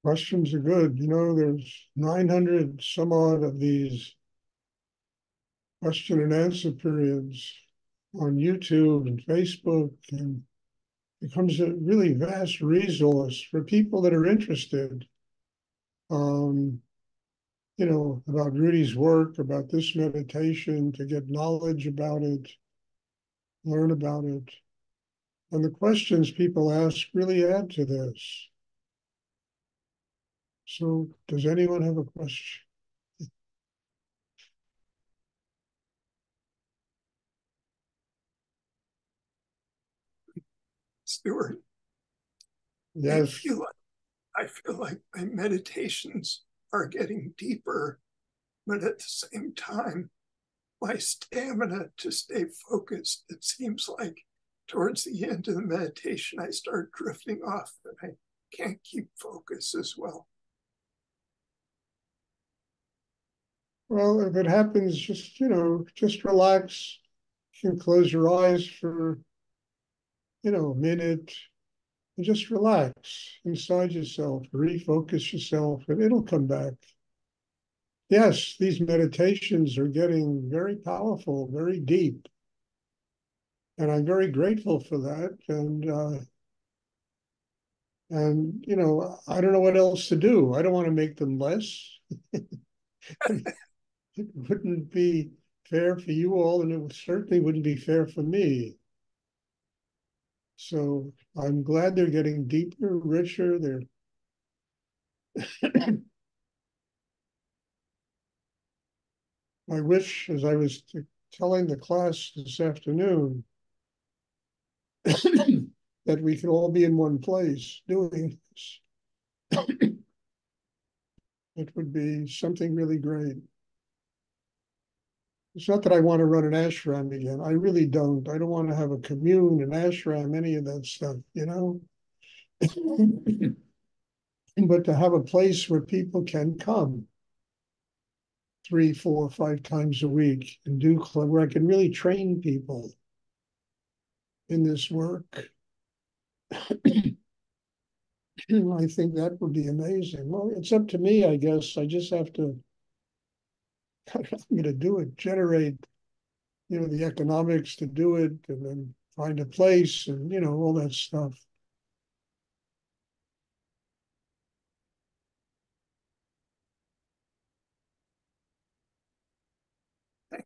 Questions are good. You know, there's 900 some odd of these question and answer periods on YouTube and Facebook, and becomes a really vast resource for people that are interested, um, about Rudy's work, about this meditation, to get knowledge about it, learn about it. And the questions people ask really add to this. So does anyone have a question? Stuart, I Yes. feel like I feel like my meditations are getting deeper, but at the same time, my stamina to stay focused, it seems like towards the end of the meditation, I start drifting off and I can't keep focus as well. Well, if it happens, just relax. You can close your eyes for, a minute and just relax inside yourself, refocus yourself, and it'll come back. Yes, these meditations are getting very powerful, very deep. And I'm very grateful for that. I don't know what else to do. I don't want to make them less. It wouldn't be fair for you all, and it certainly wouldn't be fair for me. So I'm glad they're getting deeper, richer. They're I wish, as I was telling the class this afternoon, that we could all be in one place doing this. It would be something really great. It's not that I want to run an ashram again. I really don't. I don't want to have a commune, an ashram, any of that stuff, But to have a place where people can come 3, 4, 5 times a week and do club, where I can really train people in this work. I think that would be amazing. Well, it's up to me, I guess. I just have to, I'm going to do it, generate, the economics to do it, and then find a place and, all that stuff.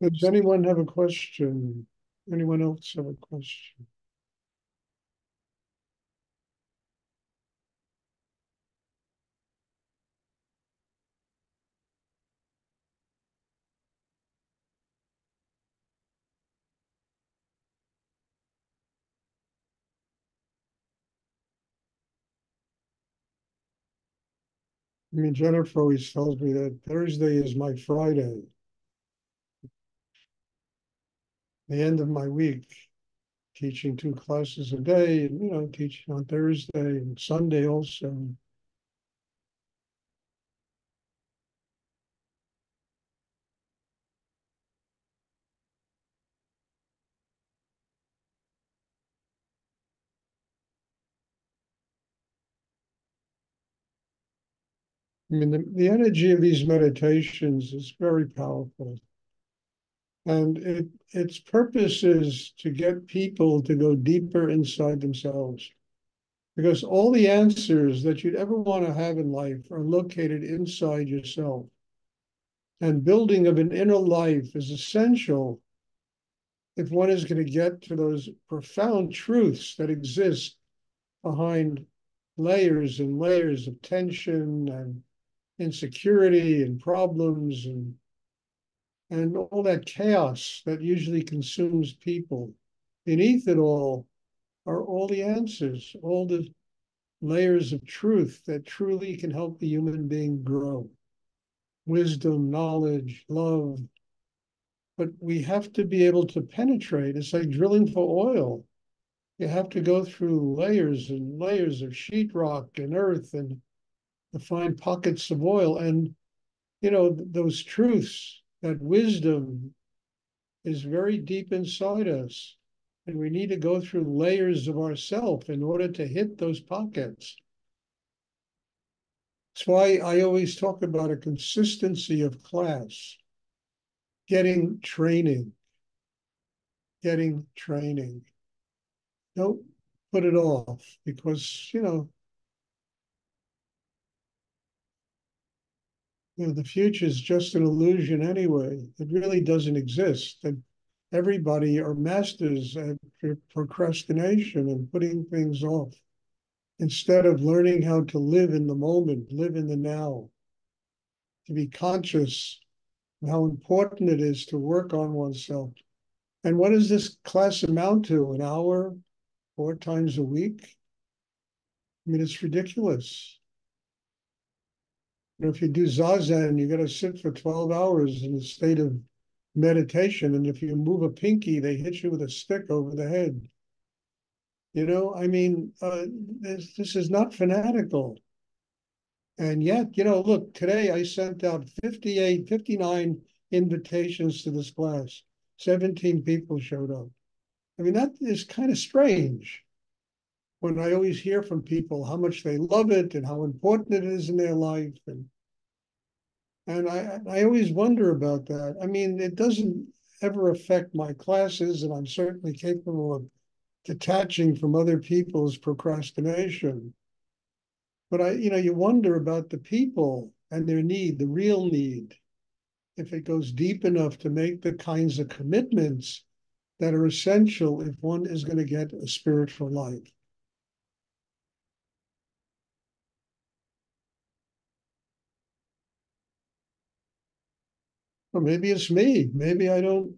Does anyone have a question? Anyone else have a question? I mean, Jennifer always tells me that Thursday is my Friday, the end of my week, teaching 2 classes a day, and, teaching on Thursday and Sunday also. I mean, the energy of these meditations is very powerful. And its purpose is to get people to go deeper inside themselves. Because all the answers that you'd ever want to have in life are located inside yourself. And building of an inner life is essential if one is going to get to those profound truths that exist behind layers and layers of tension and insecurity and problems and all that chaos that usually consumes people. Beneath it all are all the answers, all the layers of truth that truly can help the human being grow. Wisdom, knowledge, love. But we have to be able to penetrate. It's like drilling for oil. You have to go through layers and layers of sheetrock and earth and to find pockets of oil. And, those truths, that wisdom is very deep inside us. And we need to go through layers of ourself in order to hit those pockets. That's why I always talk about a consistency of class, getting training, getting training. Don't put it off because, the future is just an illusion anyway. It really doesn't exist. And everybody are masters at procrastination and putting things off instead of learning how to live in the moment, live in the now, to be conscious of how important it is to work on oneself. And what does this class amount to? An hour, 4 times a week? I mean, it's ridiculous. If you do zazen, you got to sit for 12 hours in a state of meditation. And if you move a pinky, they hit you with a stick over the head. I mean, this is not fanatical. And yet, look, today I sent out 58, 59 invitations to this class. 17 people showed up. I mean, that is kind of strange when I always hear from people how much they love it and how important it is in their life. And I always wonder about that. I mean, it doesn't ever affect my classes, and I'm certainly capable of detaching from other people's procrastination. But you wonder about the people and their need, the real need, if it goes deep enough to make the kinds of commitments that are essential if one is going to get a spiritual life. Or maybe it's me. Maybe I don't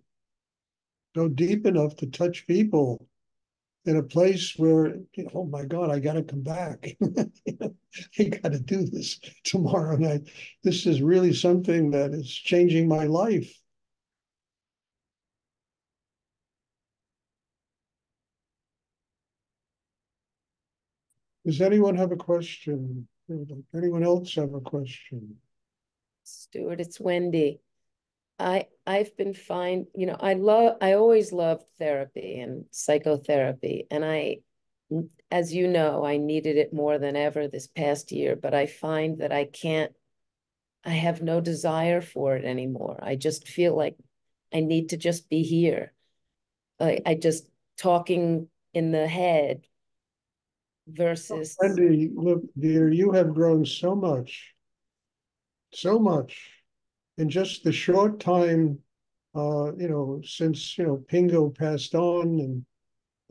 go deep enough to touch people in a place where, oh my God, I got to come back. I got to do this tomorrow night. This is really something that is changing my life. Does anyone have a question? Anyone else have a question? Stuart, it's Wendy. I've been fine, I always loved therapy and psychotherapy, and as you know, I needed it more than ever this past year, but I find that I have no desire for it anymore. I just feel like I need to just be here. I just talking in the head versus Wendy, look, dear, you have grown so much in just the short time, since, Pingo passed on and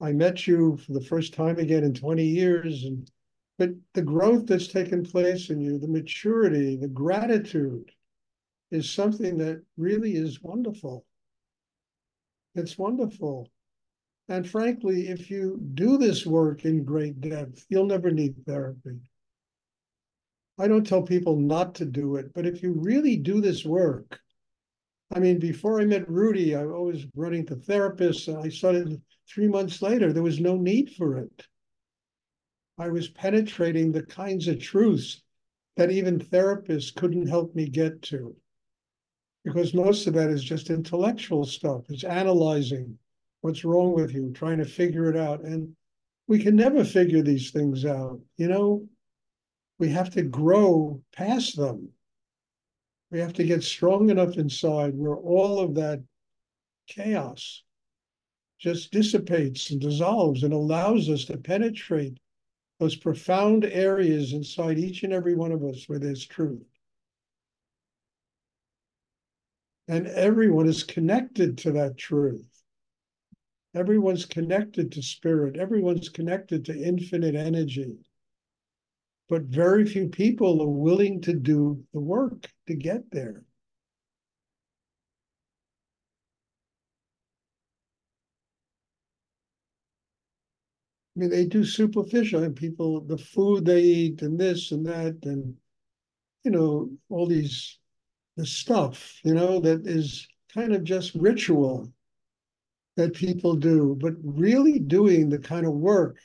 I met you for the first time again in 20 years. But the growth that's taken place in you, the maturity, the gratitude is something that really is wonderful. It's wonderful. And frankly, if you do this work in great depth, you'll never need therapy. I don't tell people not to do it, but if you really do this work, I mean, before I met Rudy, I was running to therapists, and I started 3 months later, there was no need for it. I was penetrating the kinds of truths that even therapists couldn't help me get to, because most of that is just intellectual stuff. It's analyzing what's wrong with you, trying to figure it out. And we can never figure these things out. We have to grow past them. We have to get strong enough inside where all of that chaos just dissipates and dissolves and allows us to penetrate those profound areas inside each and every one of us where there's truth. And everyone is connected to that truth. Everyone's connected to spirit. Everyone's connected to infinite energy. But very few people are willing to do the work to get there. I mean, they do superficial, and people, the food they eat and this and that, and, all these, the stuff, that is kind of just ritual that people do. But really doing the kind of work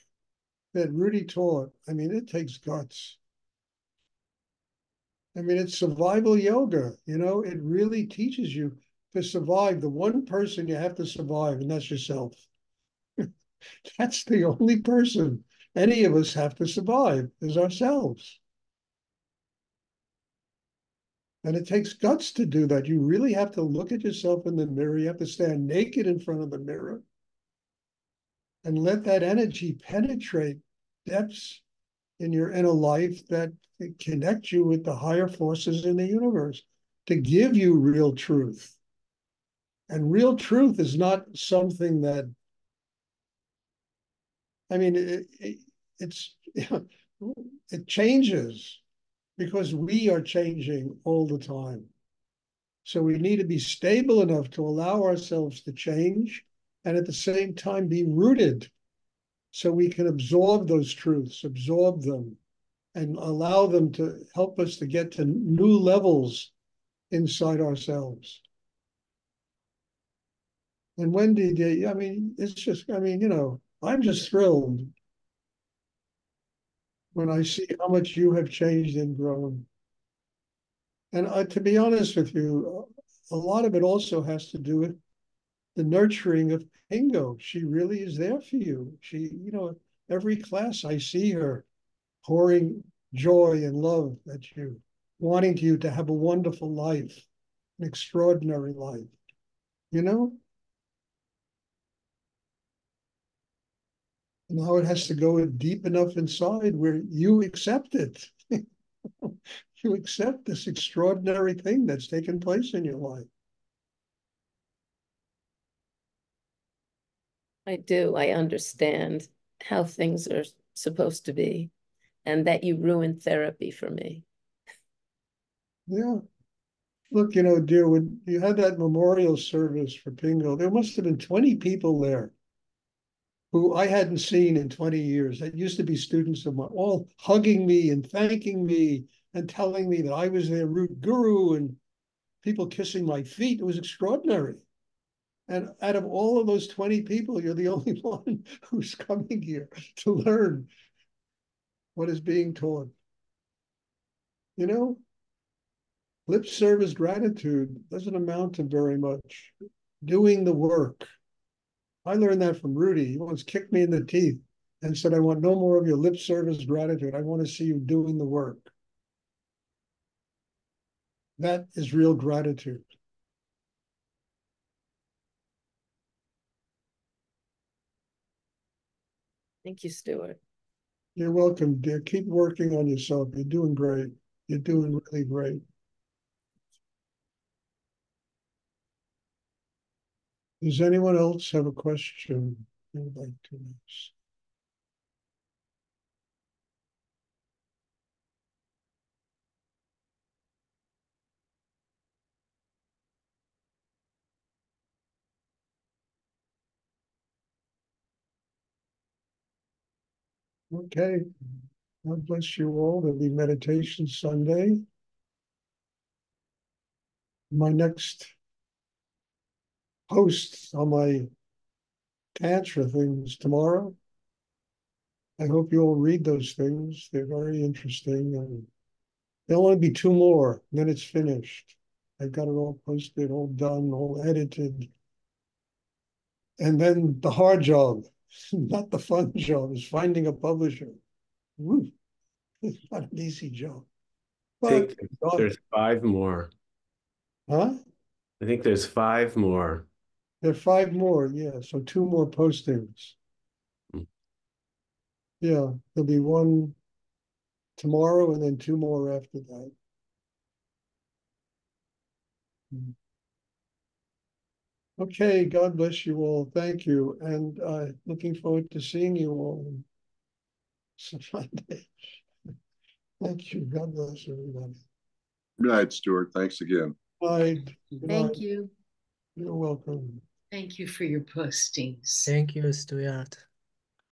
that Rudy taught, I mean, it takes guts. I mean, it's survival yoga, it really teaches you to survive the one person you have to survive, and that's yourself. That's the only person any of us have to survive is ourselves. And it takes guts to do that. You really have to look at yourself in the mirror. You have to stand naked in front of the mirror and let that energy penetrate depths in your inner life that connect you with the higher forces in the universe to give you real truth. And real truth is not something that, I mean, it changes because we are changing all the time. So we need to be stable enough to allow ourselves to change and at the same time be rooted so we can absorb those truths, absorb them, and allow them to help us to get to new levels inside ourselves. And Wendy, I mean, it's just, I mean, I'm just thrilled when I see how much you have changed and grown. And to be honest with you, a lot of it also has to do with the nurturing of Pingo. She really is there for you. Every class I see her pouring joy and love at you, wanting you to have a wonderful life, an extraordinary life, you know? Now it has to go deep enough inside where you accept it. You accept this extraordinary thing that's taken place in your life. I do. I understand how things are supposed to be and that you ruined therapy for me. Yeah. Look, dear, when you had that memorial service for Pingo, there must have been 20 people there who I hadn't seen in 20 years. That used to be students of mine, all hugging me and thanking me and telling me that I was their root guru and people kissing my feet. It was extraordinary. And out of all of those 20 people, you're the only one who's coming here to learn what is being taught. Lip service gratitude doesn't amount to very much. Doing the work. I learned that from Rudy. He once kicked me in the teeth and said, I want no more of your lip service gratitude. I want to see you doing the work. That is real gratitude. Thank you, Stuart. You're welcome, dear. Keep working on yourself. You're doing great. You're doing really great. Does anyone else have a question they would like to ask? Okay. God bless you all. There'll be meditation Sunday. My next post on my Tantra things tomorrow. I hope you all read those things. They're very interesting. And there'll only be 2 more, then it's finished. I've got it all posted, all done, all edited. And then the hard job, not the fun job, is finding a publisher. Woo. It's not an easy job. I But think there's 5 more. huh? I think there's 5 more. There are 5 more, yeah. So 2 more postings. Yeah, there'll be one tomorrow and then 2 more after that. Okay, God bless you all. Thank you. And looking forward to seeing you all on Sunday. Thank you. God bless everybody. Good night, Stuart. Thanks again. Good night. Good Thank night. you. You're welcome. Thank you for your postings. Thank you, Stuart.